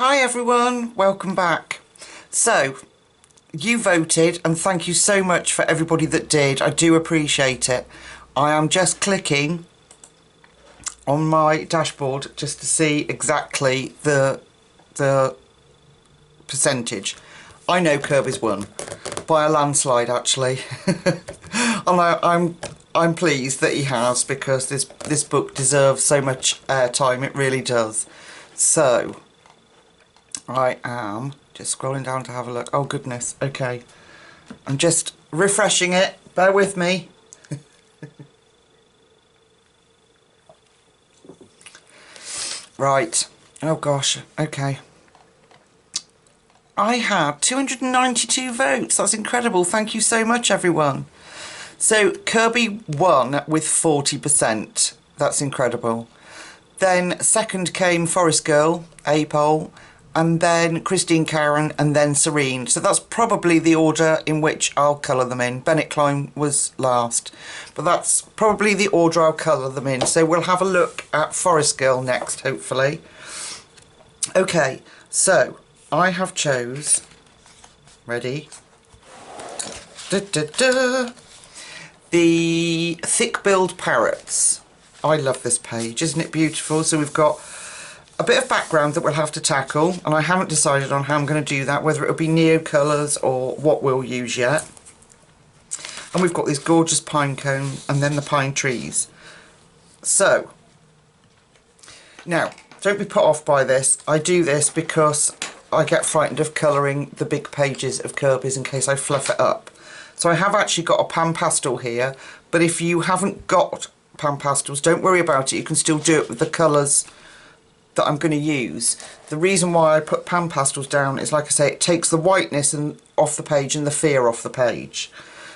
Hi everyone, welcome back. So, you voted and thank you so much for everybody that did. I do appreciate it. I am just clicking on my dashboard just to see exactly the percentage. I know Kerby's won by a landslide actually. And I'm pleased that he has, because this book deserves so much airtime, it really does. So I am just scrolling down to have a look. Oh goodness, okay. I'm just refreshing it, bear with me. Right, oh gosh, okay. I had 292 votes, that's incredible, thank you so much everyone. So Kerby won with 40%, that's incredible. Then second came Forest Girl, A poll, and then Christine Karen, and then Serene. So that's probably the order in which I'll colour them in. Bennett Klein was last, but that's probably the order I'll colour them in. So we'll have a look at Forest Girl next, hopefully. Okay, so I have chose, ready, the thick-billed parrots. I love this page, isn't it beautiful? So we've got a bit of background that we'll have to tackle, and I haven't decided on how I'm going to do that, whether it'll be neo colours or what we'll use yet. And we've got this gorgeous pine cone and then the pine trees. So, now, don't be put off by this. I do this because I get frightened of colouring the big pages of Kerby's in case I fluff it up. So I have actually got a pan pastel here, but if you haven't got pan pastels, don't worry about it, you can still do it with the colours that I'm going to use. The reason why I put pan pastels down is, like I say, it takes the whiteness off the page and the fear off the page.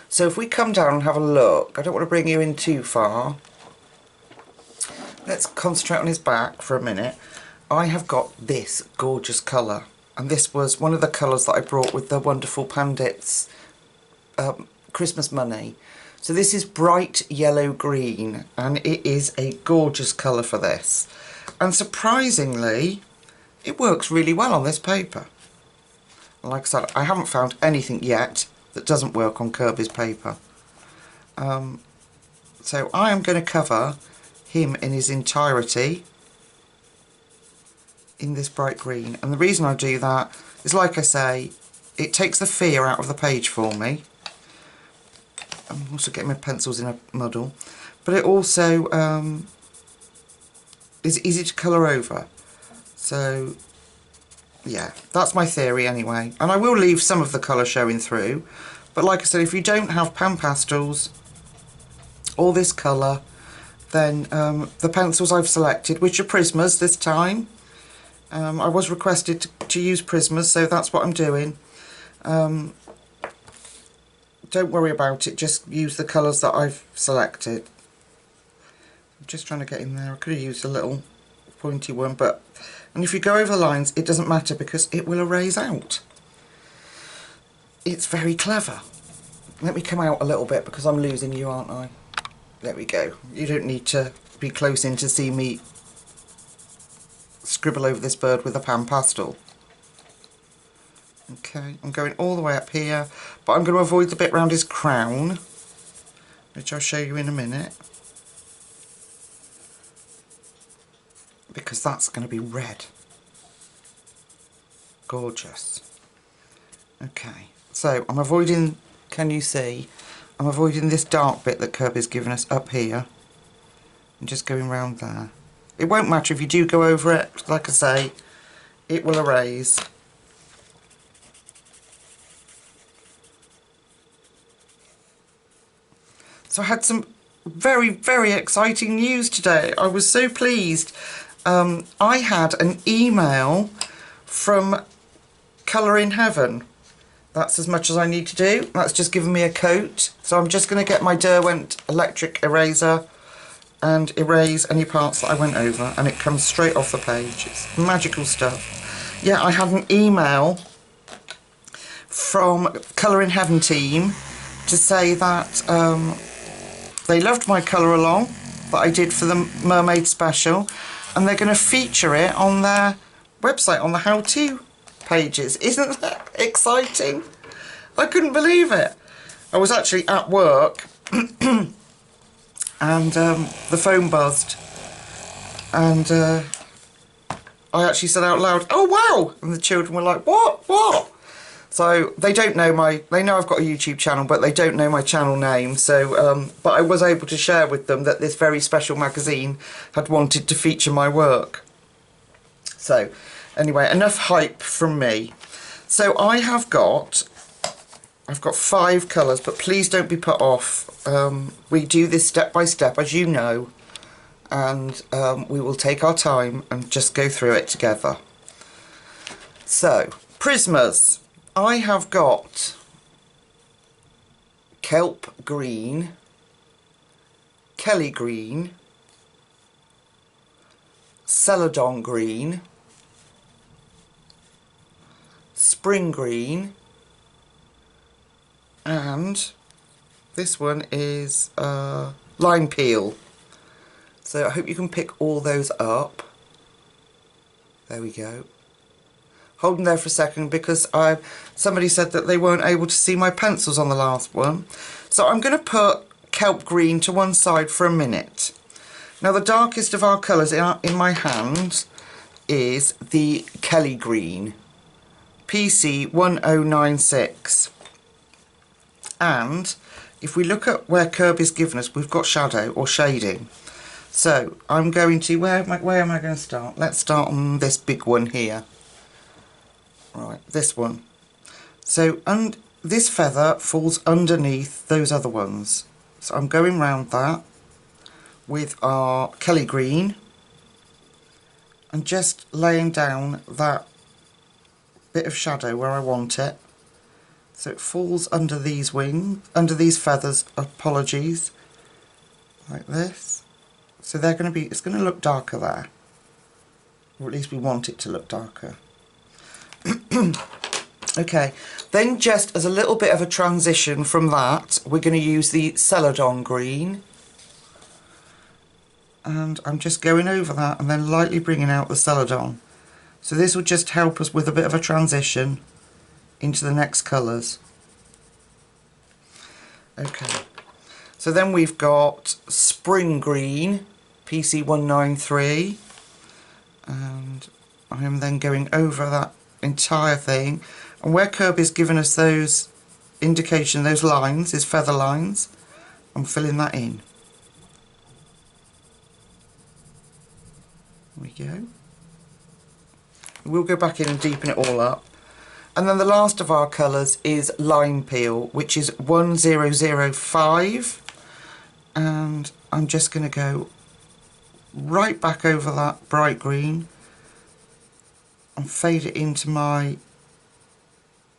So if we come down and have a look, I don't want to bring you in too far. Let's concentrate on his back for a minute. I have got this gorgeous colour, and this was one of the colours that I brought with the wonderful Pandits Christmas money. So this is bright yellow green, and it is a gorgeous colour for this. And surprisingly, it works really well on this paper. Like I said, I haven't found anything yet that doesn't work on Kerby's paper. So I am going to cover him in his entirety in this bright green. And the reason I do that is, like I say, it takes the fear out of the page for me. I'm also getting my pencils in a muddle. But it also is easy to colour over. So yeah, that's my theory anyway. And I will leave some of the colour showing through, but like I said, if you don't have pan pastels or this colour, then the pencils I've selected, which are Prismas this time, I was requested to use Prismas, so that's what I'm doing. Don't worry about it, just use the colours that I've selected. I'm just trying to get in there. I could have used a little pointy one, and if you go over the lines, it doesn't matter because it will erase out. It's very clever. Let me come out a little bit because I'm losing you, aren't I? There we go. You don't need to be close in to see me scribble over this bird with a pan pastel. Okay, I'm going all the way up here, but I'm going to avoid the bit round his crown, which I'll show you in a minute, because that's going to be red. Gorgeous. Okay, so I'm avoiding, can you see, I'm avoiding this dark bit that Kerby's given us up here, and just going round there. It won't matter if you do go over it, like I say, it will erase. So I had some very, very exciting news today. I was so pleased. I had an email from Colour in Heaven. That's as much as I need to do. That's just given me a coat. So I'm just going to get my Derwent electric eraser and erase any parts that I went over, and it comes straight off the page. It's magical stuff. Yeah, I had an email from Colour in Heaven team to say that they loved my colour along that I did for the Mermaid Special, and they're going to feature it on their website on the how-to pages. Isn't that exciting? I couldn't believe it. I was actually at work and the phone buzzed, and I actually said out loud, "Oh wow!" And the children were like, "What? So they don't know they know I've got a YouTube channel, but they don't know my channel name. So, but I was able to share with them that this very special magazine had wanted to feature my work. So, anyway, enough hype from me. So I've got 5 colours, but please don't be put off. We do this step by step, as you know, and we will take our time and just go through it together. So, Prismas. I have got Kelp Green, Kelly Green, Celadon Green, Spring Green, and this one is Lime Peel. So I hope you can pick all those up. There we go. Hold them there for a second because somebody said that they weren't able to see my pencils on the last one. So I'm going to put Kelp Green to one side for a minute. Now the darkest of our colours in my hand is the Kelly Green, PC 1096. And if we look at where Kerby's given us, we've got shadow or shading. So I'm going to, where am I going to start? Let's start on this big one here. Right, this one. So this feather falls underneath those other ones. So I'm going round that with our Kelly Green and just laying down that bit of shadow where I want it. So it falls under these under these feathers, apologies, like this. So they're going to be, it's going to look darker there, or at least we want it to look darker. Okay, then just as a little bit of a transition from that, we're going to use the Celadon Green. And I'm just going over that and then lightly bringing out the Celadon. So this will just help us with a bit of a transition into the next colours. Okay, so then we've got Spring Green, PC 193. And I am then going over that entire thing, and where Kerby's given us those indication, those lines, his feather lines, I'm filling that in. There we go. We'll go back in and deepen it all up. And then the last of our colours is Lime Peel, which is 1005, and I'm just going to go right back over that bright green and fade it into my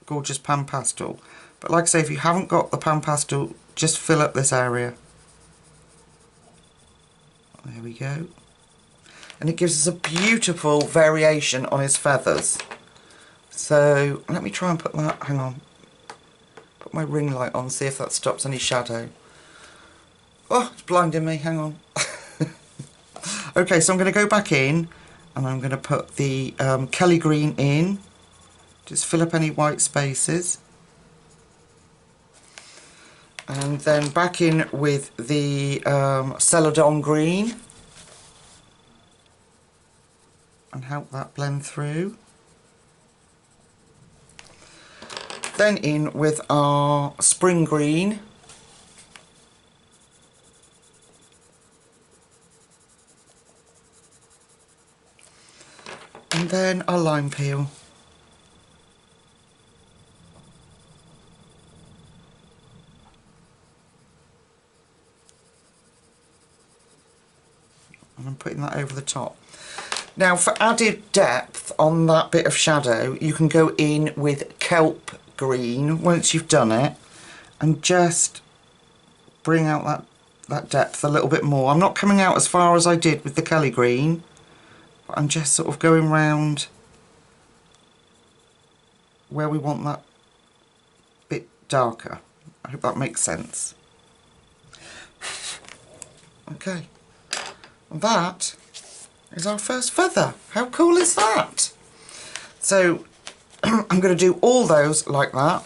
gorgeous pan pastel. But like I say, if you haven't got the pan pastel, just fill up this area. There we go. And it gives us a beautiful variation on his feathers. So let me try and put that, hang on, put my ring light on, see if that stops any shadow. Oh, it's blinding me, hang on. Okay, so I'm going to go back in and I'm going to put the Kelly Green in, just fill up any white spaces, and then back in with the Celadon Green and help that blend through. Then in with our Spring Green, and then our Lime Peel. And I'm putting that over the top. Now for added depth on that bit of shadow, you can go in with Kelp Green once you've done it and just bring out that depth a little bit more. I'm not coming out as far as I did with the Kelly Green, but I'm just sort of going round where we want that bit darker. I hope that makes sense. Okay, and that is our first feather. How cool is that? So I'm going to do all those like that.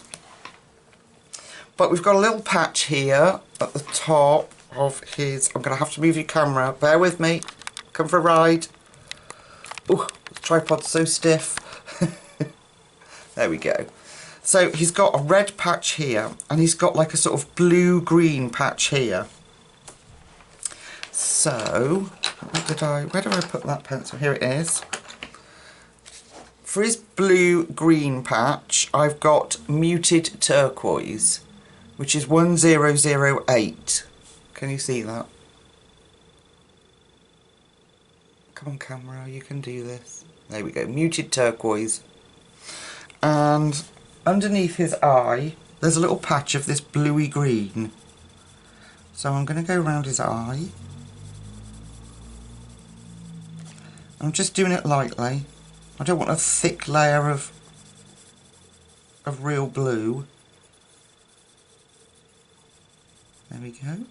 But we've got a little patch here at the top of his... I'm going to have to move your camera. Bear with me. Come for a ride. Oh, the tripod's so stiff. There we go. So he's got a red patch here, and he's got like a sort of blue-green patch here. So, where did I put that pencil? Here it is. For his blue-green patch, I've got muted turquoise, which is 1008. Can you see that? Come on, camera, you can do this. There we go, muted turquoise. And underneath his eye, there's a little patch of this bluey green. So I'm going to go around his eye. I'm just doing it lightly. I don't want a thick layer of real blue. There we go.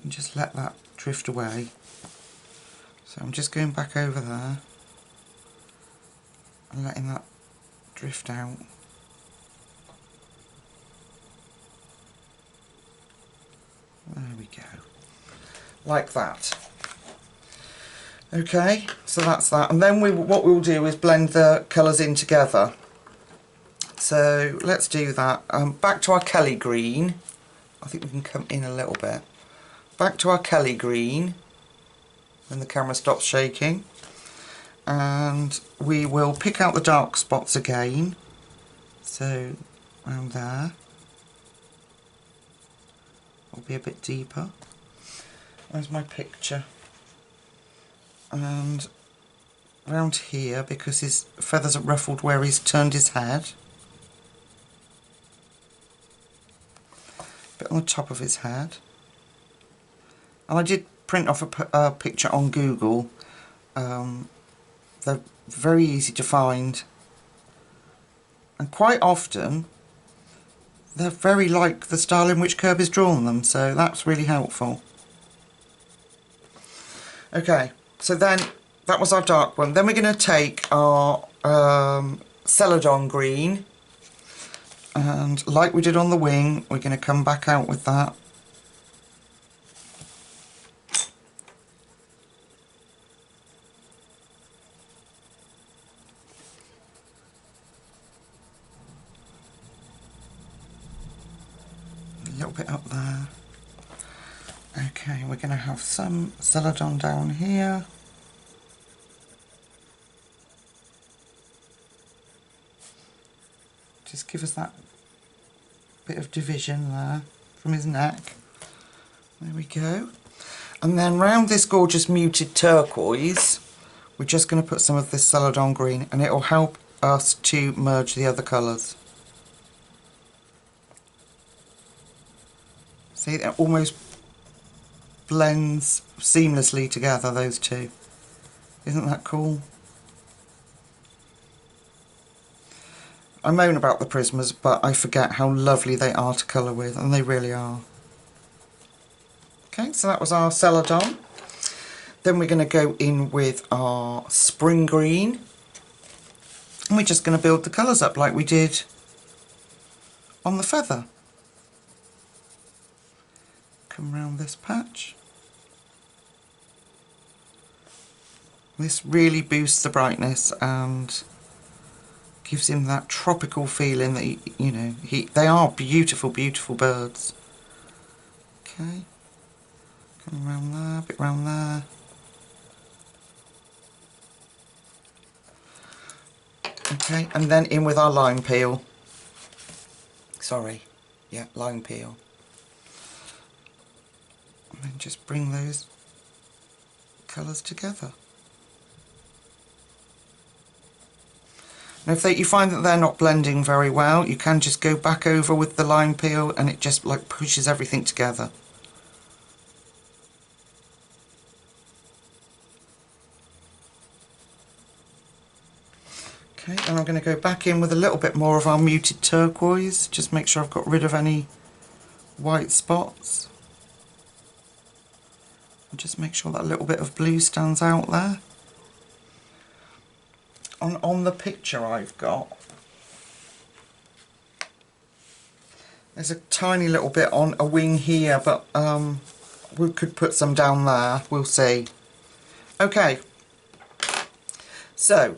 And just let that drift away. So I'm just going back over there and letting that drift out. There we go. Like that. Okay, so that's that. And then what we'll do is blend the colours in together. So let's do that. Back to our Kelly green. I think we can come in a little bit. Back to our Kelly green when the camera stops shaking. And we will pick out the dark spots again. So around there. Will be a bit deeper. Where's my picture? And around here, because his feathers are ruffled where he's turned his head. A bit on the top of his head. And I did print off a picture on Google. They're very easy to find. And quite often, they're very like the style in which Kerby's drawn them, so that's really helpful. Okay. So then, that was our dark one. Then we're going to take our Celadon green, and like we did on the wing, we're going to come back out with that. A little bit up there. Okay, we're going to have some Celadon down here. Just give us that bit of division there from his neck. There we go. And then round this gorgeous muted turquoise, we're just going to put some of this Celadon green, and it will help us to merge the other colours. See, it almost blends seamlessly together, those two. Isn't that cool? I moan about the Prismas, but I forget how lovely they are to colour with, and they really are. Okay, so that was our Celadon. Then we're going to go in with our Spring Green, and we're just going to build the colours up like we did on the feather. Come round this patch. This really boosts the brightness and gives him that tropical feeling that, you know, they are beautiful, beautiful birds. Okay, come around there, a bit round there. Okay, and then in with our lime peel. Sorry, yeah, lime peel. And then just bring those colours together. Now if you find that they're not blending very well, you can just go back over with the lime peel and it just like pushes everything together. Okay, and I'm going to go back in with a little bit more of our muted turquoise, just make sure I've got rid of any white spots. And just make sure that little bit of blue stands out there. on the picture I've got, there's a tiny little bit on a wing here, but we could put some down there, we'll see. Okay, so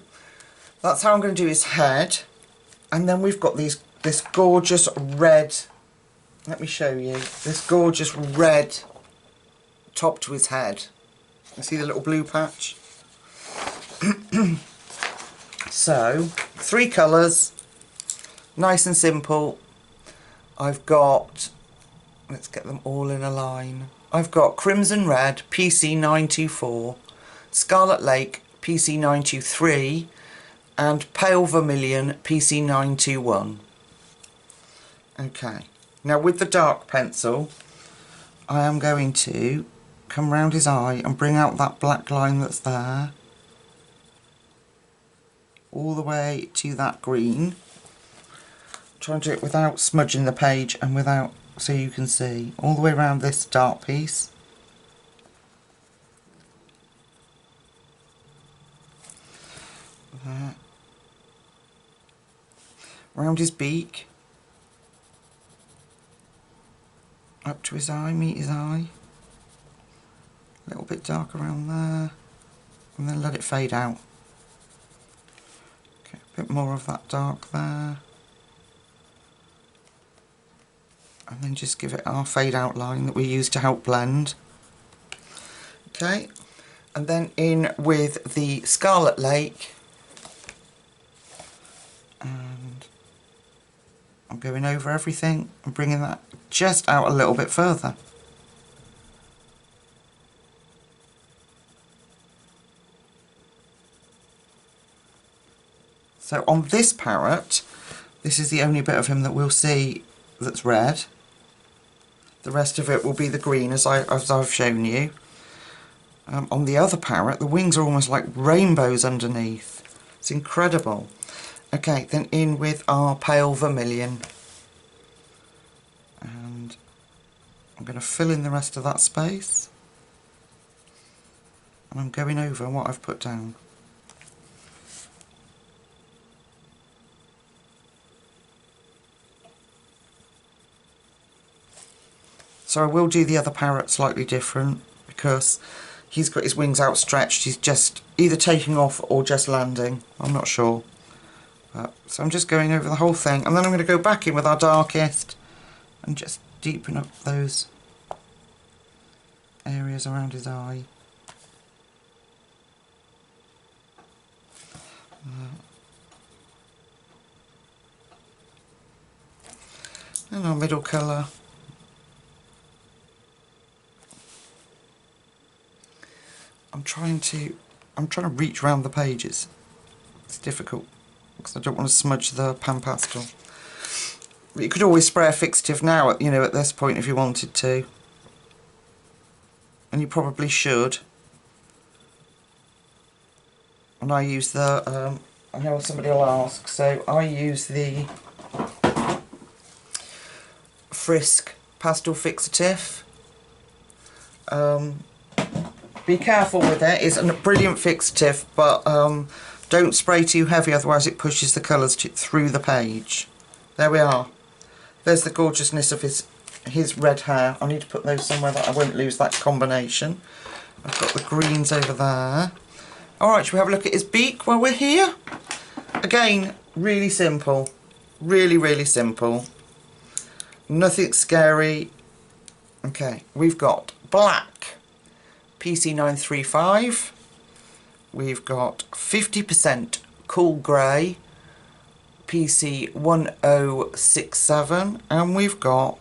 that's how I'm going to do his head, and then we've got this gorgeous red, let me show you, this gorgeous red top to his head. You see the little blue patch? So, 3 colours, nice and simple. I've got, let's get them all in a line. I've got Crimson Red, PC924, Scarlet Lake, PC923, and Pale Vermilion, PC921. Okay, now with the dark pencil, I am going to come round his eye and bring out that black line that's there, all the way to that green. Try and do it without smudging the page and without, so you can see, all the way around this dark piece. There. Around his beak. Up to his eye, meet his eye. A little bit dark around there. And then let it fade out. Okay, a bit more of that dark there. And then just give it our fade out line that we use to help blend. Okay, and then in with the Scarlet Lake, and I'm going over everything and bringing that just out a little bit further. So on this parrot, this is the only bit of him that we'll see that's red. The rest of it will be the green, as I've shown you. On the other parrot, the wings are almost like rainbows underneath. It's incredible. Okay, then in with our Pale Vermilion. And I'm going to fill in the rest of that space. And I'm going over what I've put down. So I will do the other parrot slightly different, because he's got his wings outstretched. He's just either taking off or just landing. I'm not sure. So I'm just going over the whole thing, and then I'm going to go back in with our darkest and just deepen up those areas around his eye. And our middle colour. I'm trying to reach around the pages. It's difficult because I don't want to smudge the pan pastel. But you could always spray a fixative now, at this point if you wanted to, and you probably should. And I use the I know somebody will ask, so I use the Frisk pastel fixative. Be careful with it. It's a brilliant fixative, but don't spray too heavy, otherwise it pushes the colours through the page. There we are. There's the gorgeousness of his red hair. I need to put those somewhere that I won't lose that combination. I've got the greens over there. Alright, shall we have a look at his beak while we're here? Again, really simple. Really, really simple. Nothing scary. Okay, we've got black PC935, we've got 50% cool grey PC1067, and we've got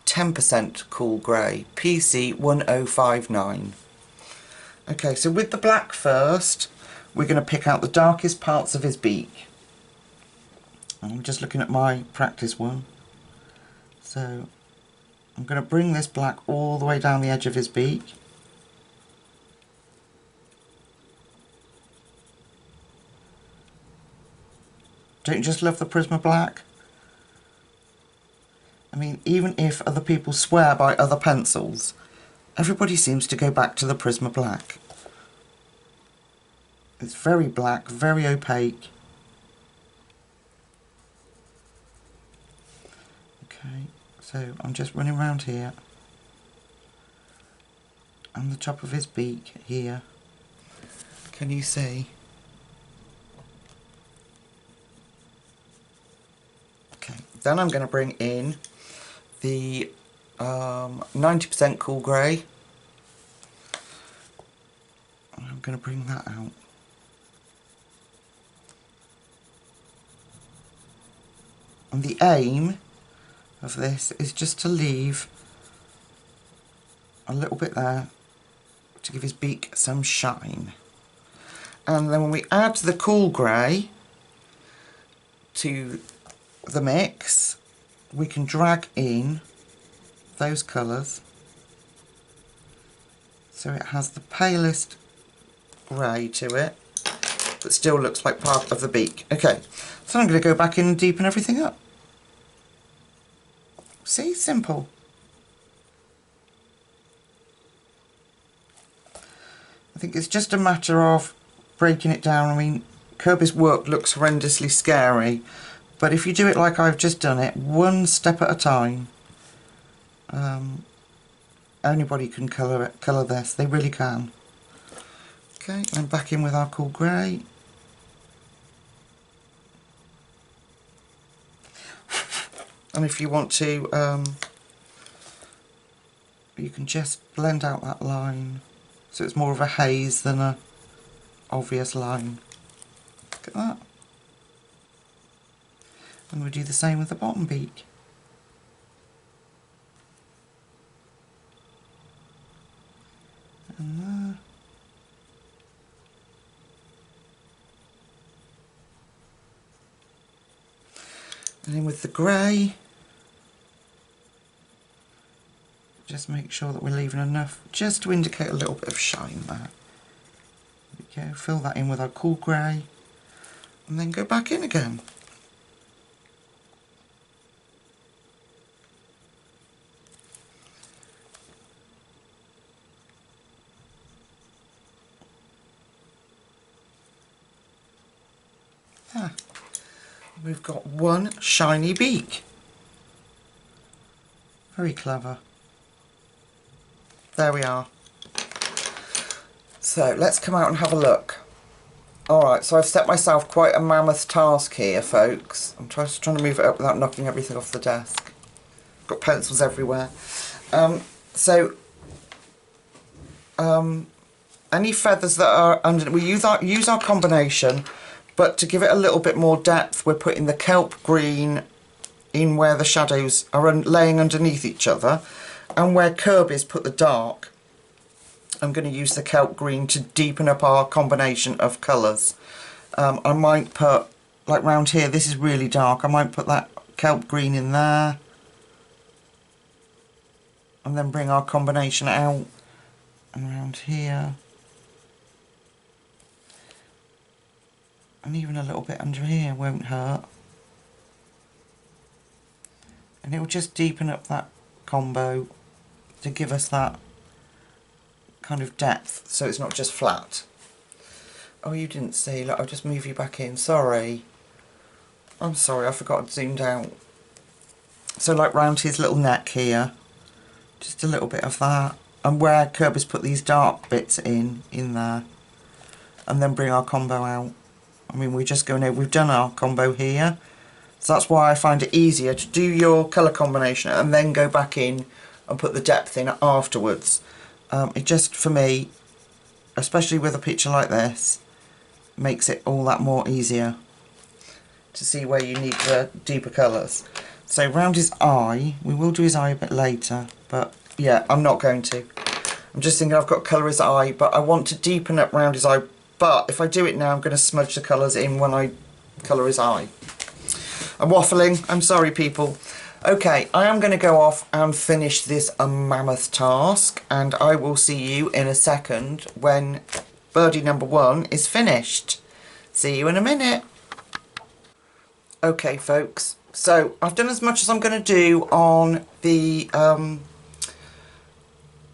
10% cool grey PC1059. Okay, so with the black first, we're going to pick out the darkest parts of his beak. I'm just looking at my practice one. So I'm going to bring this black all the way down the edge of his beak. Don't you just love the Prisma black? I mean, even if other people swear by other pencils, everybody seems to go back to the Prisma black. It's very black, very opaque. Okay, so I'm just running around here. And the top of his beak here. Can you see? Okay, then I'm going to bring in the 90% cool grey. I'm going to bring that out. And the aim of this is just to leave a little bit there to give his beak some shine. And then when we add the cool grey to the mix, we can drag in those colours so it has the palest grey to it but still looks like part of the beak. Okay, so I'm going to go back in and deepen everything up. See, simple. I think it's just a matter of breaking it down. I mean, Kerby's work looks horrendously scary, but if you do it like I've just done it, one step at a time, anybody can colour this. They really can. Okay, and back in with our cool grey. And if you want to, you can just blend out that line so it's more of a haze than a obvious line. Look at that. And we do the same with the bottom beak. And there. And then with the grey, just make sure that we're leaving enough just to indicate a little bit of shine there. There we go, fill that in with our cool grey and then go back in again. Ah, we've got one shiny beak. Very clever. There we are. So let's come out and have a look. Alright, so I've set myself quite a mammoth task here, folks. I'm just trying to move it up without knocking everything off the desk. Got pencils everywhere. Any feathers that are under, we use our combination, but to give it a little bit more depth, we're putting the kelp green in where the shadows are laying underneath each other, and where Kerby's put the dark, I'm going to use the kelp green to deepen up our combination of colours. I might put, like round here, this is really dark, I might put that kelp green in there, and then bring our combination out, and around here, and even a little bit under here won't hurt. And it will just deepen up that combo to give us that kind of depth, so it's not just flat. Oh, you didn't see, look, I'll just move you back in, sorry. I'm sorry, I forgot it zoomed out. So like round his little neck here, just a little bit of that. And where Kerby's put these dark bits in there. And then bring our combo out. I mean, we're just going over, we've done our combo here. So that's why I find it easier to do your colour combination and then go back in and put the depth in afterwards. It just, for me, especially with a picture like this, makes it all that more easier to see where you need the deeper colours. So round his eye, we will do his eye a bit later, but yeah, I'm not going to. I'm just thinking I've got to colour his eye, but I want to deepen up round his eye, but if I do it now, I'm going to smudge the colours in when I colour his eye. I'm waffling, I'm sorry people. Okay, I am going to go off and finish this mammoth task, and I will see you in a second when birdie number 1 is finished. See you in a minute. Okay folks, so I've done as much as I'm going to do on the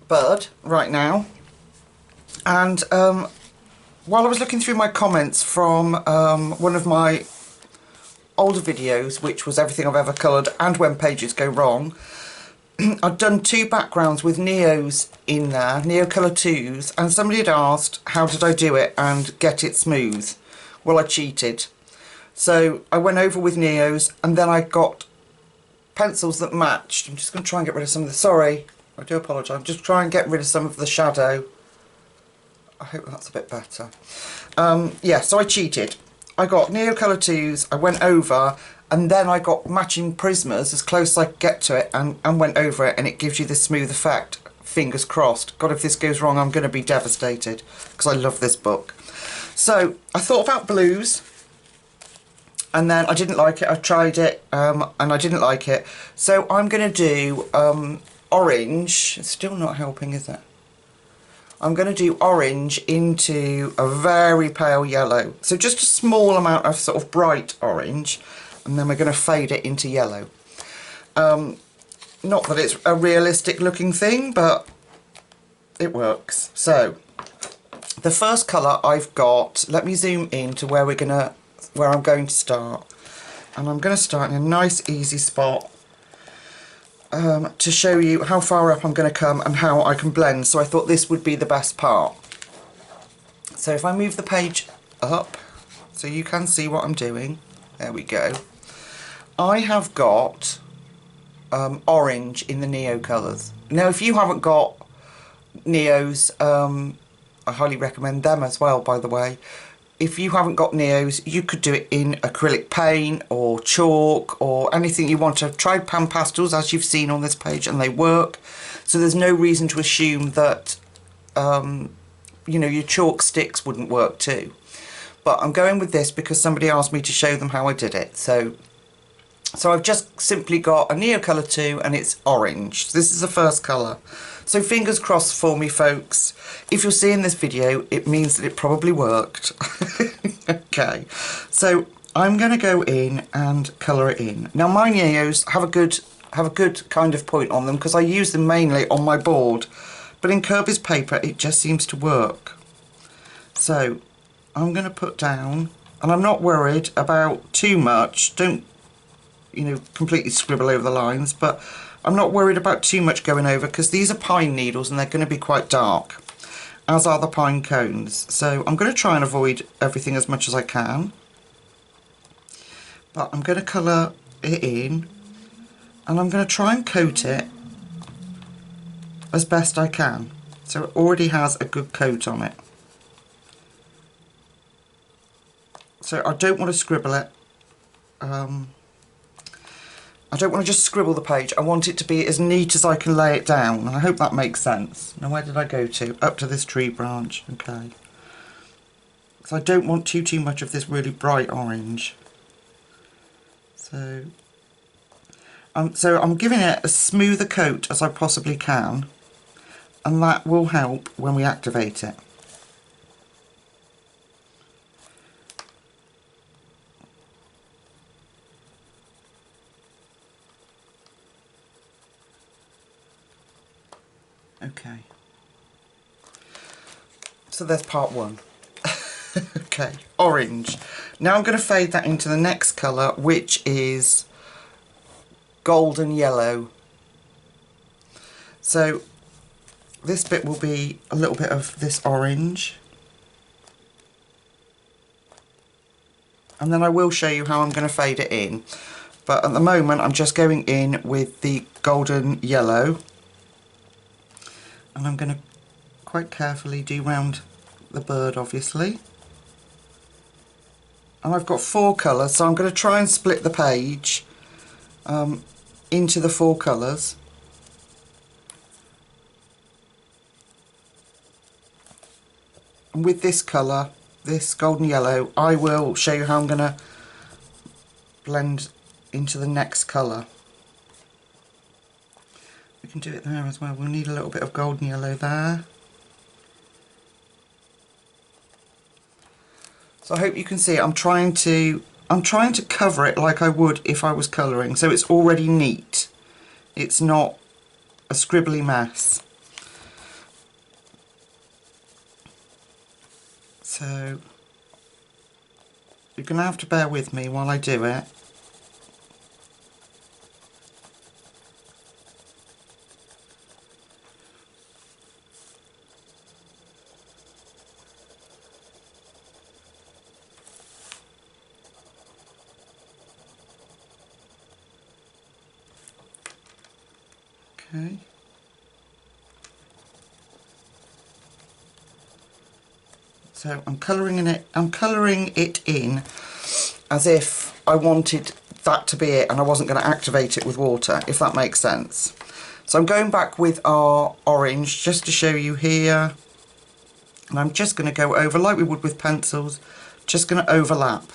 bird right now, and while I was looking through my comments from one of my older videos, which was everything I've ever coloured and when pages go wrong, I'd done 2 backgrounds with Neos in there, Neo Colour 2s, and somebody had asked how did I do it and get it smooth. Well, I cheated. So I went over with Neos and then I got pencils that matched. I'm just going to try and get rid of some of the, sorry, I do apologise, I'm just trying to get rid of some of the shadow. I hope that's a bit better. Yeah, so I cheated. I got Neo Colour 2s, I went over, and then I got matching Prismas as close as I could get to it and went over it, and it gives you this smooth effect. Fingers crossed. God, if this goes wrong, I'm going to be devastated, because I love this book. So, I thought about blues, and then I didn't like it. I tried it, and I didn't like it. So, I'm going to do orange. It's still not helping, is it? I'm going to do orange into a very pale yellow. So just a small amount of sort of bright orange, and then we're going to fade it into yellow. Not that it's a realistic looking thing, but it works. So the first colour I've got, let me zoom in to where I'm going to start. And I'm going to start in a nice easy spot. To show you how far up I'm going to come and how I can blend, so I thought this would be the best part. So if I move the page up so you can see what I'm doing, there we go. I have got orange in the Neo colours. Now if you haven't got Neos, I highly recommend them as well, by the way. If you haven't got Neos, you could do it in acrylic paint or chalk or anything you want. I've tried pan pastels, as you've seen on this page, and they work. So there's no reason to assume that, you know, your chalk sticks wouldn't work too. But I'm going with this because somebody asked me to show them how I did it. So I've just simply got a Neo Colour 2 and it's orange. This is the first colour. So fingers crossed for me, folks. If you're seeing this video, it means that it probably worked. Okay, so I'm going to go in and colour it in. Now my Neos have a good kind of point on them because I use them mainly on my board, but in Kerby's paper it just seems to work. So I'm going to put down, and I'm not worried about too much. Don't, you know, completely scribble over the lines, but I'm not worried about too much going over because these are pine needles and they're going to be quite dark, as are the pine cones. So I'm going to try and avoid everything as much as I can. But I'm going to colour it in and I'm going to try and coat it as best I can. So it already has a good coat on it. So I don't want to scribble it. I don't want to just scribble the page. I want it to be as neat as I can lay it down. And I hope that makes sense. Now where did I go to? Up to this tree branch. Okay. So I don't want too much of this really bright orange. So I'm giving it as smooth a coat as I possibly can. And that will help when we activate it. Okay, so there's part 1. Okay, orange. Now I'm going to fade that into the next colour, which is golden yellow. So this bit will be a little bit of this orange, and then I will show you how I'm going to fade it in, but at the moment I'm just going in with the golden yellow. And I'm going to quite carefully do round the bird, obviously. And I've got 4 colours, so I'm going to try and split the page into the 4 colours. And with this colour, this golden yellow, I will show you how I'm going to blend into the next colour. We can do it there as well. We'll need a little bit of golden yellow there. So I hope you can see it. I'm trying to cover it like I would if I was colouring, so it's already neat. It's not a scribbly mess. So you're going to have to bear with me while I do it. Okay. So I'm colouring it in as if I wanted that to be it and I wasn't going to activate it with water, if that makes sense. So I'm going back with our orange just to show you here, and I'm just going to go over like we would with pencils, just going to overlap.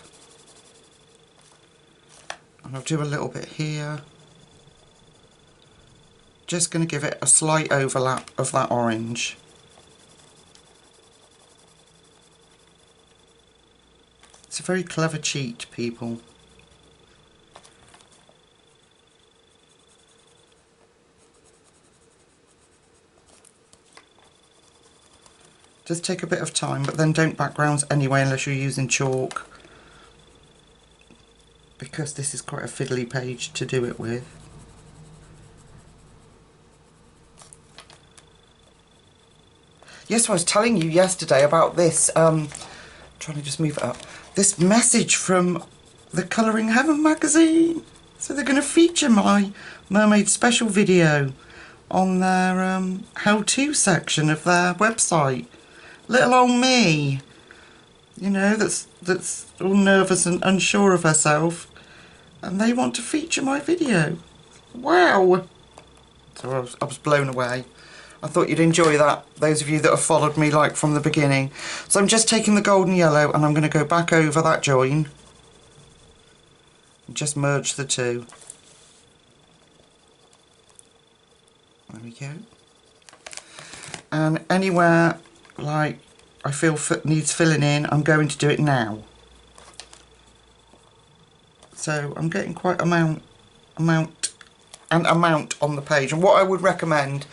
And I'll do a little bit here. Just going to give it a slight overlap of that orange. It's a very clever cheat, people. Does take a bit of time, but then don't backgrounds anyway unless you're using chalk, because this is quite a fiddly page to do it with. Yes, I was telling you yesterday about this, trying to just move it up, this message from the Colouring Heaven magazine. So they're going to feature my mermaid special video on their how-to section of their website. Little old me, you know, that's all nervous and unsure of herself, and they want to feature my video. Wow! So I was blown away. I thought you'd enjoy that, those of you that have followed me like from the beginning. So I'm just taking the golden yellow and I'm going to go back over that join and just merge the two. There we go. And anywhere like I feel needs filling in, I'm going to do it now. So I'm getting quite amount on the page, and what I would recommend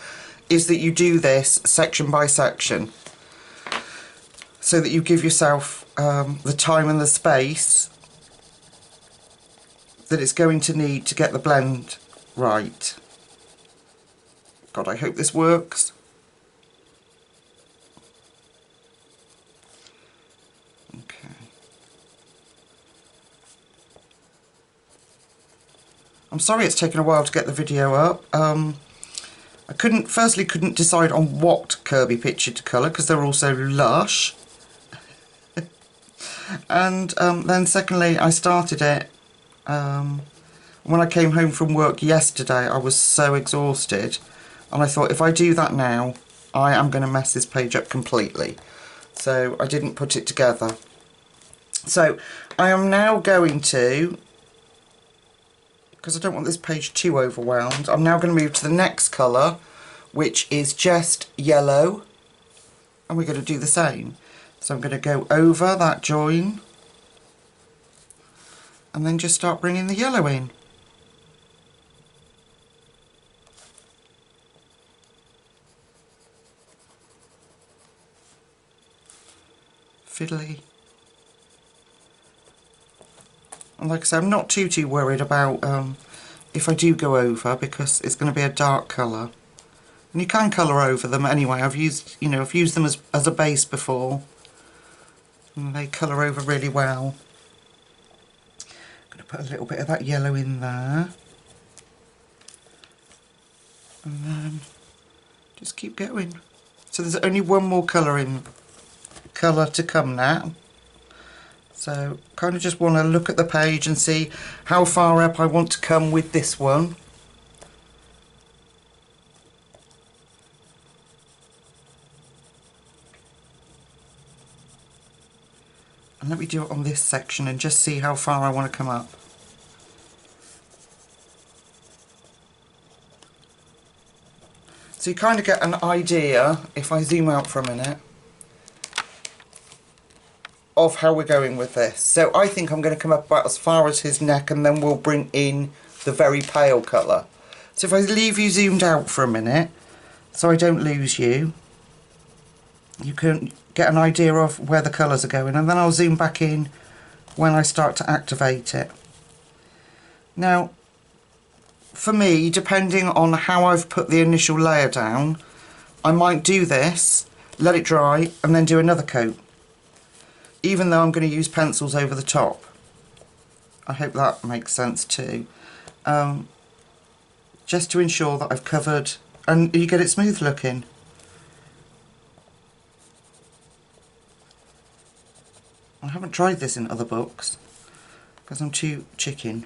is that you do this section by section, so that you give yourself the time and the space that it's going to need to get the blend right. God, I hope this works. Okay. I'm sorry it's taken a while to get the video up. I couldn't decide on what Kerby picture to colour because they're all so lush. And then secondly, I started it when I came home from work yesterday. I was so exhausted, and I thought if I do that now, I am going to mess this page up completely. So I didn't put it together. So I am now going to, because I don't want this page too overwhelmed, I'm now going to move to the next colour, which is just yellow, and we're going to do the same. So I'm going to go over that join and then just start bringing the yellow in. Fiddly. And like I said, I'm not too worried about if I do go over, because it's going to be a dark colour. And you can colour over them anyway. I've used them as a base before, and they colour over really well. I'm going to put a little bit of that yellow in there, and then just keep going. So there's only one more colour to come now. So kind of just want to look at the page and see how far up I want to come with this one. And let me do it on this section and just see how far I want to come up. So you kind of get an idea, if I zoom out for a minute, of how we're going with this. So I think I'm going to come up about as far as his neck, and then we'll bring in the very pale colour. So if I leave you zoomed out for a minute, so I don't lose you, you can get an idea of where the colours are going, and then I'll zoom back in when I start to activate it. Now, for me, depending on how I've put the initial layer down, I might do this, let it dry, and then do another coat, even though I'm going to use pencils over the top. I hope that makes sense too. Just to ensure that I've covered, and you get it smooth looking. I haven't tried this in other books because I'm too chicken,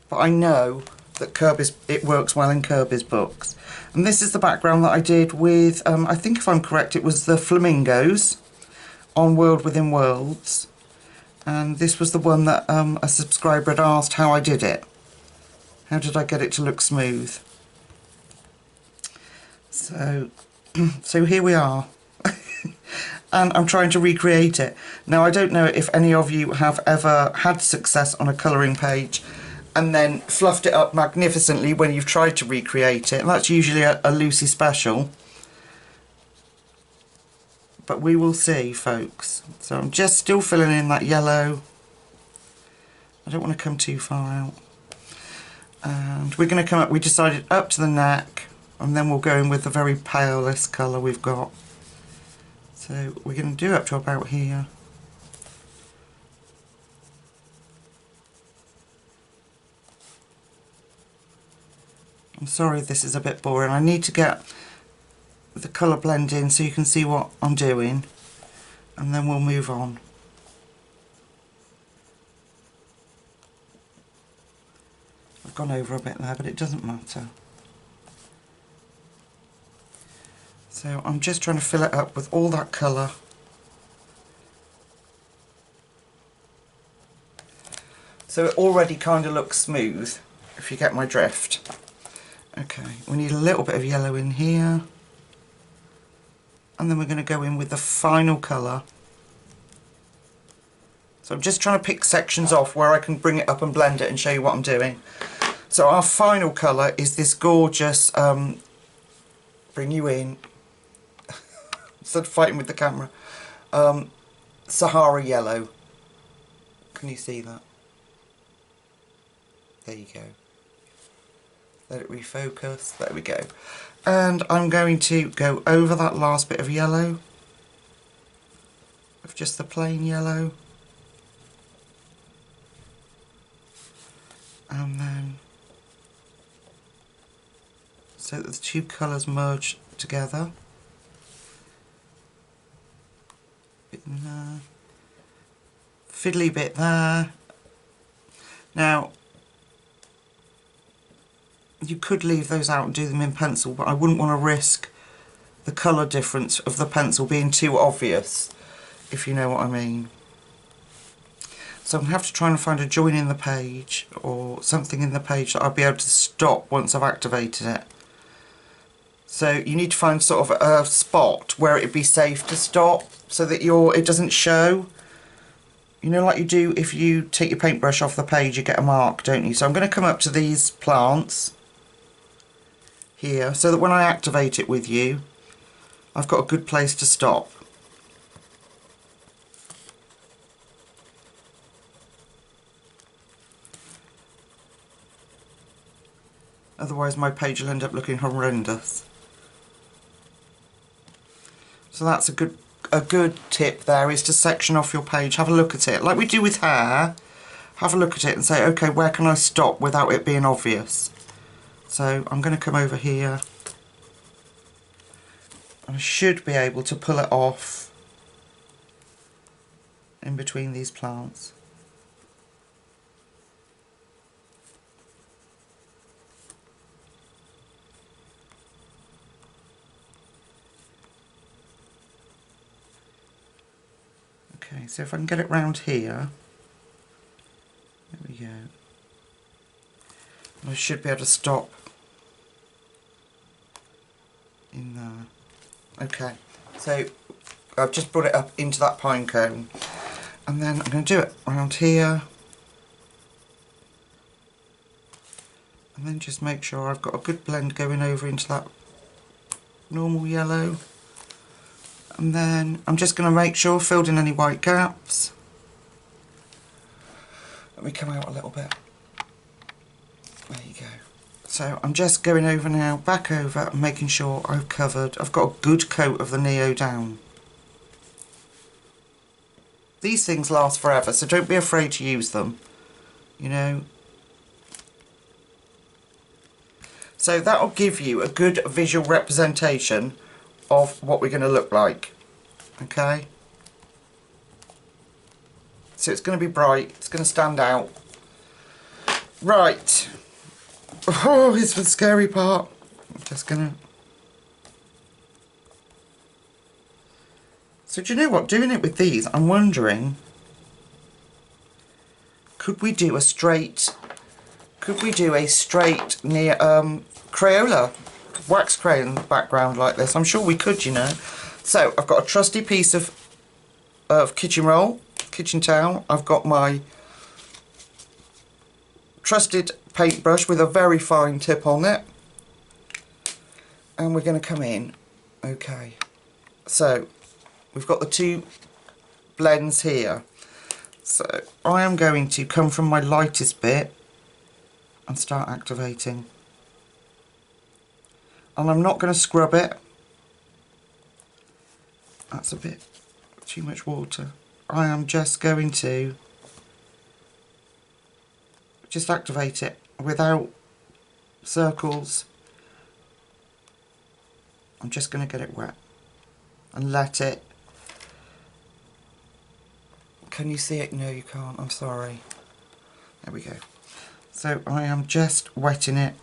but I know that it works well in Kerby's books. And this is the background that I did with, I think if I'm correct, it was the flamingos on World Within Worlds, and this was the one that a subscriber had asked how I did it. How did I get it to look smooth? So, so here we are. And I'm trying to recreate it. Now, I don't know if any of you have ever had success on a colouring page and then fluffed it up magnificently when you've tried to recreate it. And that's usually a Lucy special. But we will see, folks. So I'm just still filling in that yellow. I don't want to come too far out. And we're going to come up, we decided up to the neck, and then we'll go in with the very palest colour we've got. So we're going to do up to about here. I'm sorry if this is a bit boring. I need to get the colour blend in so you can see what I'm doing, and then we'll move on. I've gone over a bit there, but it doesn't matter. So I'm just trying to fill it up with all that colour. So it already kind of looks smooth, if you get my drift. Okay, we need a little bit of yellow in here. And then we're going to go in with the final colour. So I'm just trying to pick sections off where I can bring it up and blend it and show you what I'm doing. So our final colour is this gorgeous, bring you in, instead of fighting with the camera, Sahara yellow. Can you see that? There you go. Let it refocus. There we go. And I'm going to go over that last bit of yellow, of just the plain yellow. And then, so that the two colours merge together. Bit in there. Fiddly bit there. Now, you could leave those out and do them in pencil, but I wouldn't want to risk the colour difference of the pencil being too obvious, if you know what I mean. So I'm going to have to try and find a join in the page or something in the page that I'll be able to stop once I've activated it. So you need to find sort of a spot where it'd be safe to stop so that it doesn't show. You know, like you do if you take your paintbrush off the page, you get a mark, don't you? So I'm going to come up to these plants here so that when I activate it with you, I've got a good place to stop. Otherwise my page will end up looking horrendous. So that's a good tip there, is to section off your page. Have a look at it. Like we do with hair, have a look at it and say, okay, where can I stop without it being obvious? So I'm going to come over here. I should be able to pull it off in between these plants. Okay, so if I can get it round here, there we go. And I should be able to stop in there. Okay, so I've just brought it up into that pine cone, and then I'm going to do it around here, and then just make sure I've got a good blend going over into that normal yellow, And then I'm just going to make sure I've filled in any white gaps. Let me come out a little bit. There you go. So I'm just going over now, back over, and making sure I've got a good coat of the Neo down. These things last forever, so don't be afraid to use them, you know. So that'll give you a good visual representation of what we're going to look like, okay. So it's going to be bright, it's going to stand out. Right. Oh, it's the scary part. I'm just going to... So do you know what, doing it with these, I'm wondering, could we do a straight near Crayola, wax crayon background like this? I'm sure we could, you know. So I've got a trusty piece of kitchen towel. I've got my trusted paintbrush with a very fine tip on it. And we're going to come in. Okay. So we've got the two blends here. So I am going to come from my lightest bit and start activating. And I'm not going to scrub it. That's a bit too much water. I am just going to just activate it without circles. I'm just going to get it wet and let it... Can you see it? No, you can't. I'm sorry. There we go. So I am just wetting it,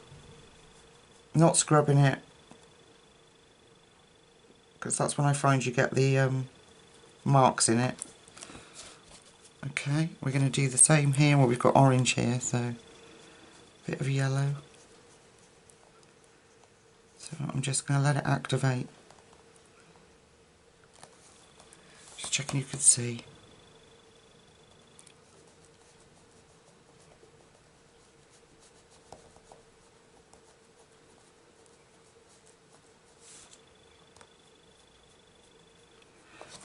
not scrubbing it, because that's when I find you get the marks in it. Okay, we're going to do the same here. Well, we've got orange here, so a bit of yellow. So I'm just going to let it activate. Just checking you could see.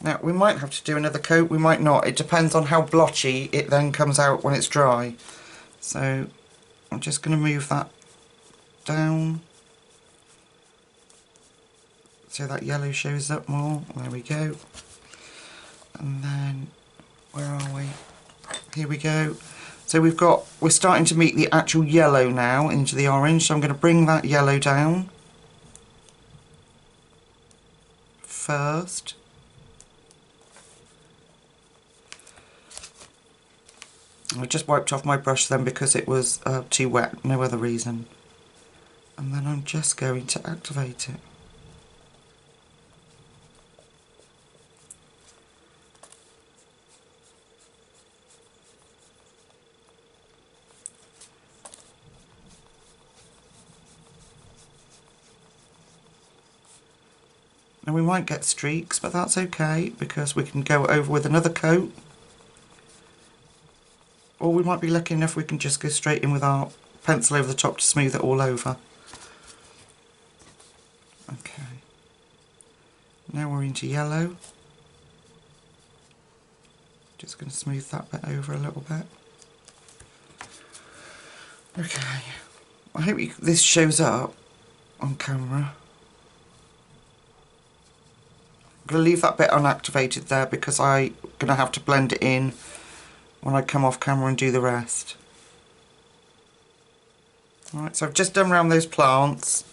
Now, we might have to do another coat, we might not. It depends on how blotchy it then comes out when it's dry. So, I'm just going to move that down so that yellow shows up more. There we go. And then, where are we? Here we go. So we're starting to meet the actual yellow now into the orange. So I'm going to bring that yellow down first. I just wiped off my brush then because it was too wet, no other reason. And then I'm just going to activate it. Now we might get streaks, but that's okay because we can go over with another coat. Or we might be lucky enough we can just go straight in with our pencil over the top to smooth it all over. Okay. Now we're into yellow. Just going to smooth that bit over a little bit. Okay. I hope this shows up on camera. I'm going to leave that bit unactivated there because I'm going to have to blend it in when I come off camera and do the rest. Alright, so I've just done around those plants.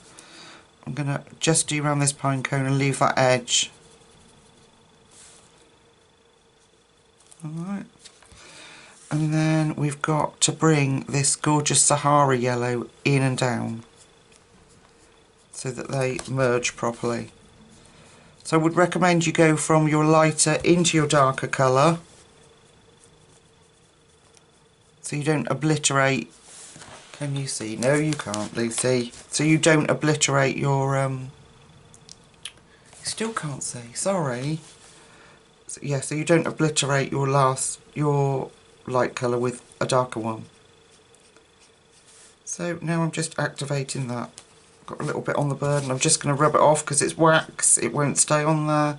I'm going to just do around this pine cone and leave that edge. Alright. And then we've got to bring this gorgeous Sahara yellow in and down so that they merge properly. So I would recommend you go from your lighter into your darker colour, so you don't obliterate. Can you see? No, you can't, Lucy. So you don't obliterate your you still can't see, sorry. So, yeah, so you don't obliterate your light colour with a darker one. So now I'm just activating that. Got a little bit on the bird and I'm just going to rub it off because it's wax, it won't stay on there.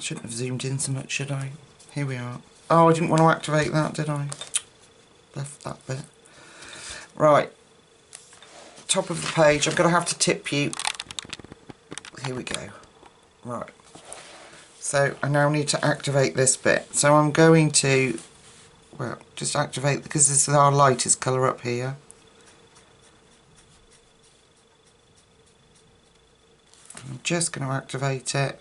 shouldn't have zoomed in so much, should I? Here we are. Oh, I didn't want to activate that, did I? Left that bit. Right. Top of the page. I'm going to have to tip you. Here we go. Right. So I now need to activate this bit. So I'm going to, well, just activate, because this is our lightest colour up here. I'm just going to activate it.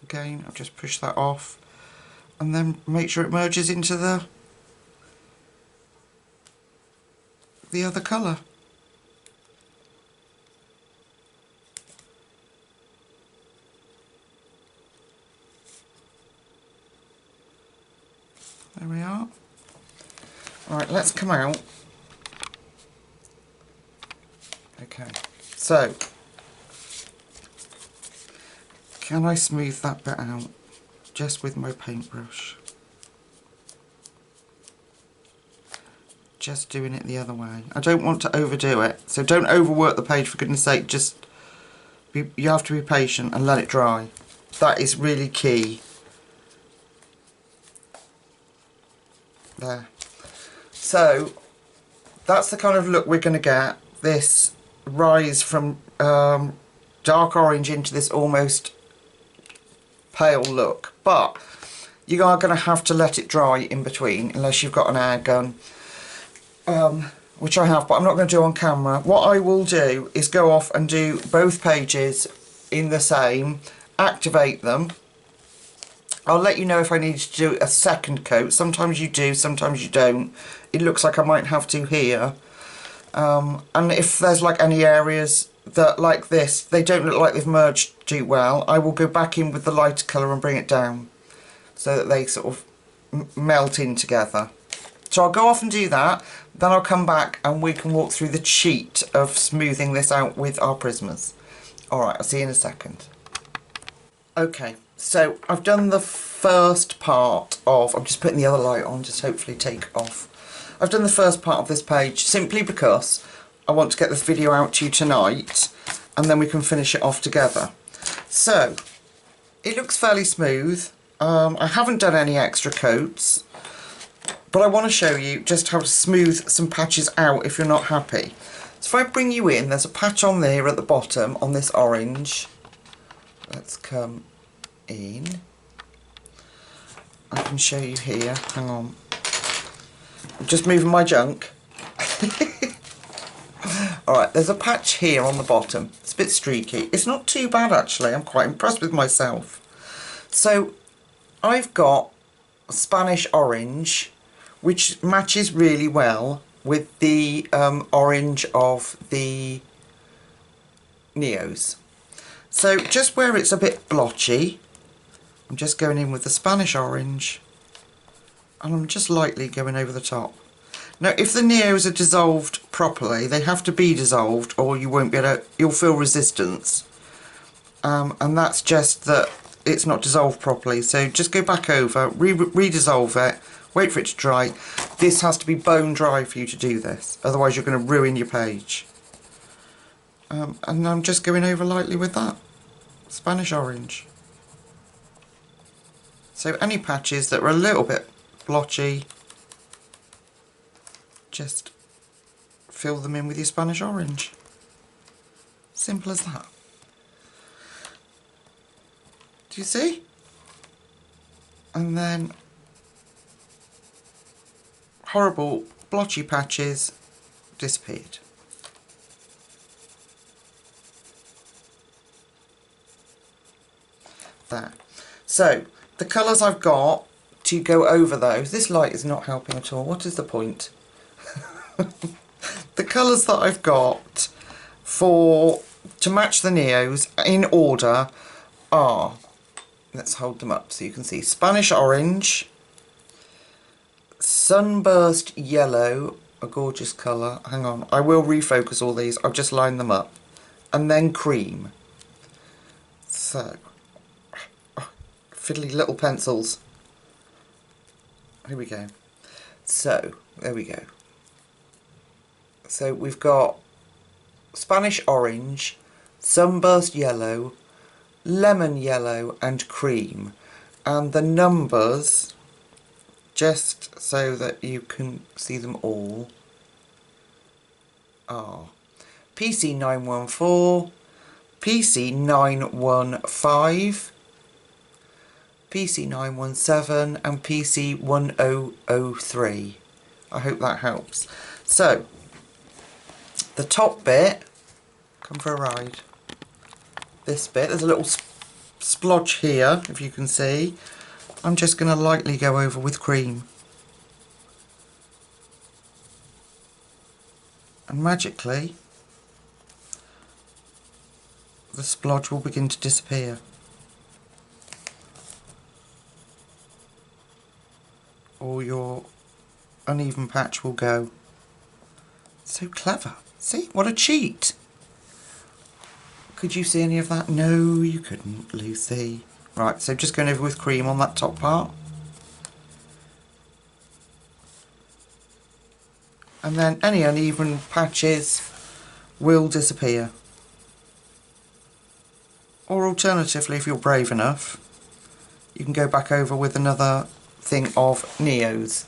Again, I'll just push that off and then make sure it merges into the other colour. There we are. Right, let's come out. Okay, so can I smooth that bit out just with my paintbrush? Just doing it the other way. I don't want to overdo it, so don't overwork the page, for goodness sake. Just you have to be patient and let it dry. That is really key. There. So that's the kind of look we're going to get. This rise from dark orange into this almost pale look, but you are going to have to let it dry in between, unless you've got an air gun, which I have, but I'm not going to do on camera. What I will do is go off and do both pages in the same, activate them. I'll let you know if I need to do a second coat. Sometimes you do, sometimes you don't. It looks like I might have to here. And if there's like any areas that, like this, they don't look like they've merged too well, I will go back in with the lighter colour and bring it down so that they sort of melt in together. So I'll go off and do that, then I'll come back and we can walk through the cheat of smoothing this out with our Prismas. Alright, I'll see you in a second. Okay, so I've done the first part of, I'm just putting the other light on, just hopefully take off. I've done the first part of this page simply because I want to get this video out to you tonight and then we can finish it off together. So, it looks fairly smooth. I haven't done any extra coats, but I want to show you just how to smooth some patches out if you're not happy. So if I bring you in, there's a patch on there at the bottom on this orange. Let's come in. I can show you here, hang on. I'm just moving my junk. Alright, there's a patch here on the bottom. It's a bit streaky. It's not too bad actually, I'm quite impressed with myself. So, I've got Spanish orange, which matches really well with the orange of the Neos. So just where it's a bit blotchy, I'm just going in with the Spanish orange and I'm just lightly going over the top. Now if the Neos are dissolved properly, they have to be dissolved or you won't be able to, you'll feel resistance. And that's just that it's not dissolved properly. So just go back over, re-dissolve it, wait for it to dry. This has to be bone dry for you to do this, otherwise you're going to ruin your page. And I'm just going over lightly with that Spanish orange. So any patches that were a little bit blotchy, just fill them in with your Spanish orange. Simple as that. Do you see? And then horrible blotchy patches disappeared. There. So the colours I've got to go over those, this light is not helping at all, what is the point? The colours that I've got to match the Neos in order are, let's hold them up so you can see, Spanish orange, sunburst yellow, a gorgeous colour, hang on, I will refocus all these, I've just lined them up, and then cream. So, fiddly little pencils. Here we go. So, there we go. So we've got Spanish orange, sunburst yellow, lemon yellow and cream. And the numbers, just so that you can see them all, are PC914, PC915, PC917 and PC1003. I hope that helps. So, the top bit, come for a ride, this bit, there's a little splodge here, if you can see. I'm just going to lightly go over with cream. And magically, the splodge will begin to disappear. Or your uneven patch will go. So clever. See, what a cheat. Could you see any of that? No, you couldn't, Lucy. Right, so just going over with cream on that top part. And then any uneven patches will disappear. Or alternatively, if you're brave enough, you can go back over with another thing of Neos.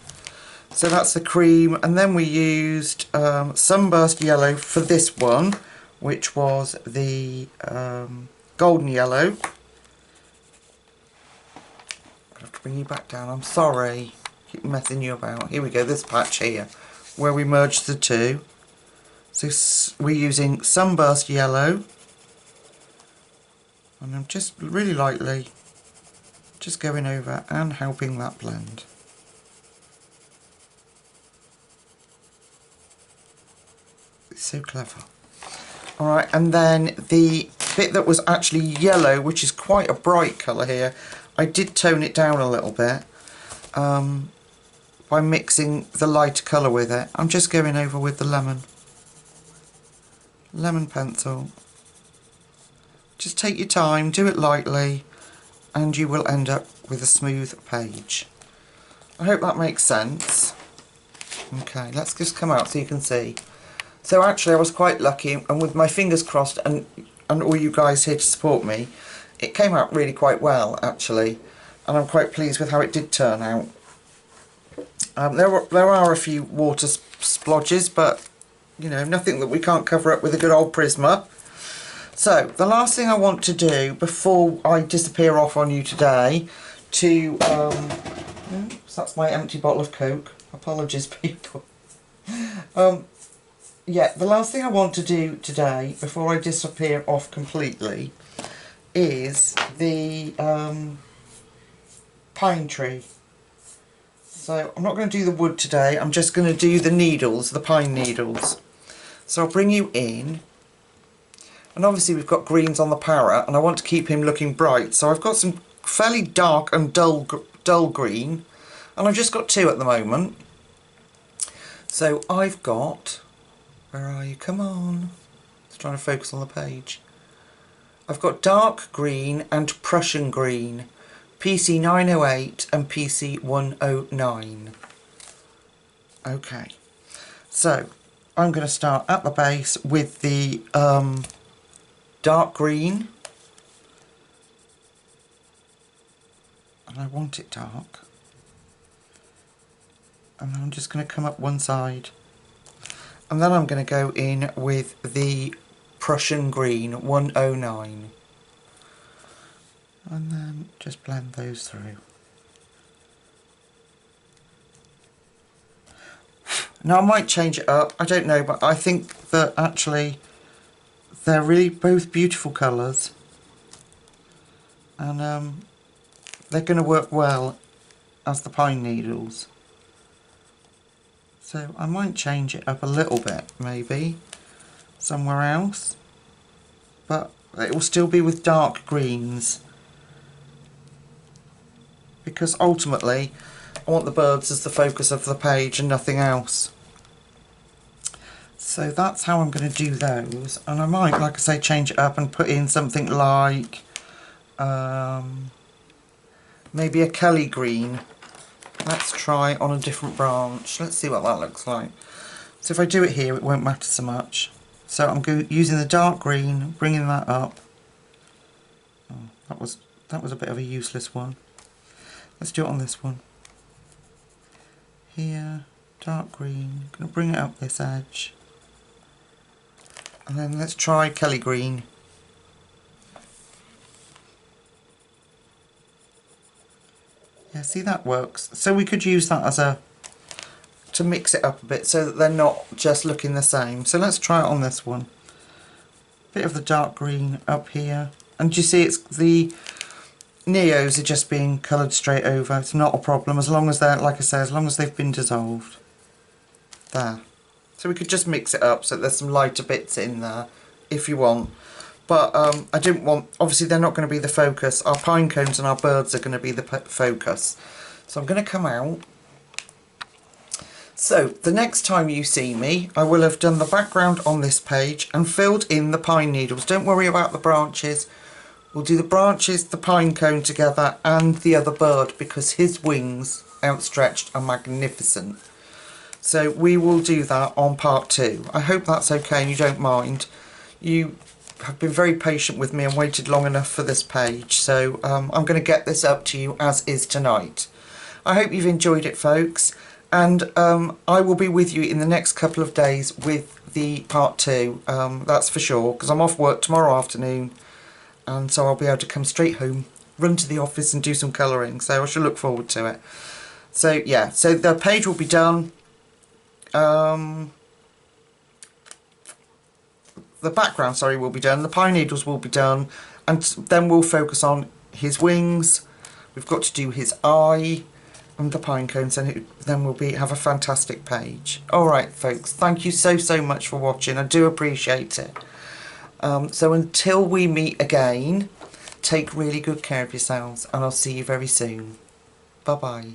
So that's the cream, and then we used sunburst yellow for this one, which was the golden yellow. I have to bring you back down, I'm sorry, keep messing you about. Here we go, this patch here, where we merged the two. So we're using sunburst yellow, and I'm just really lightly just going over and helping that blend. It's so clever. Alright, and then the bit that was actually yellow, which is quite a bright colour here, I did tone it down a little bit by mixing the lighter colour with it. I'm just going over with the lemon pencil. Just take your time, do it lightly, and you will end up with a smooth page. I hope that makes sense. Okay, let's just come out so you can see. So actually I was quite lucky, and with my fingers crossed and all you guys here to support me, it came out really quite well actually, and I'm quite pleased with how it did turn out. There are a few water splodges, but you know, nothing that we can't cover up with a good old Prisma. So the last thing I want to do before I disappear off on you today to oops, that's my empty bottle of Coke, apologies people. Yeah, the last thing I want to do today before I disappear off completely is the pine tree. So I'm not going to do the wood today, I'm just going to do the needles, the pine needles. So I'll bring you in, and obviously we've got greens on the parrot, and I want to keep him looking bright, so I've got some fairly dark and dull green, and I've just got two at the moment. So I've got, where are you? Come on. It's trying to focus on the page. I've got dark green and Prussian green, PC908 and PC109. Okay, so I'm going to start at the base with the dark green, and I want it dark, and I'm just going to come up one side, and then I'm going to go in with the Prussian green 109, and then just blend those through. Now I might change it up, I don't know, but I think that actually they're really both beautiful colours, and they're going to work well as the pine needles. So I might change it up a little bit, maybe somewhere else, but it will still be with dark greens, because ultimately I want the birds as the focus of the page and nothing else. So that's how I'm going to do those, and I might, like I say, change it up and put in something like maybe a Kelly green. Let's try on a different branch. Let's see what that looks like. So if I do it here, it won't matter so much. So I'm using the dark green, bringing that up. Oh, that was a bit of a useless one. Let's do it on this one. Here, dark green, going to bring it up this edge. And then let's try Kelly green. Yeah, see, that works. So we could use that as to mix it up a bit so that they're not just looking the same. So let's try it on this one. Bit of the dark green up here. And you see, it's the Neos are just being coloured straight over. It's not a problem as long as they're, like I say, as long as they've been dissolved. There. So we could just mix it up so there's some lighter bits in there if you want. But I didn't want, obviously they're not going to be the focus. Our pine cones and our birds are going to be the focus. So I'm going to come out. So the next time you see me, I will have done the background on this page and filled in the pine needles. Don't worry about the branches. We'll do the branches, the pine cone together and the other bird because his wings outstretched are magnificent. So we will do that on part 2. I hope that's okay and you don't mind. You have been very patient with me and waited long enough for this page. So I'm going to get this up to you as is tonight. I hope you've enjoyed it, folks. And I will be with you in the next couple of days with the part 2. That's for sure, because I'm off work tomorrow afternoon. And so I'll be able to come straight home, run to the office and do some colouring. So I shall look forward to it. So yeah, so the page will be done. The background, sorry, will be done. The pine needles will be done. And then we'll focus on his wings. We've got to do his eye and the pine cones, and then we'll have a fantastic page. Alright folks, thank you so much for watching. I do appreciate it. So until we meet again, take really good care of yourselves and I'll see you very soon. Bye bye.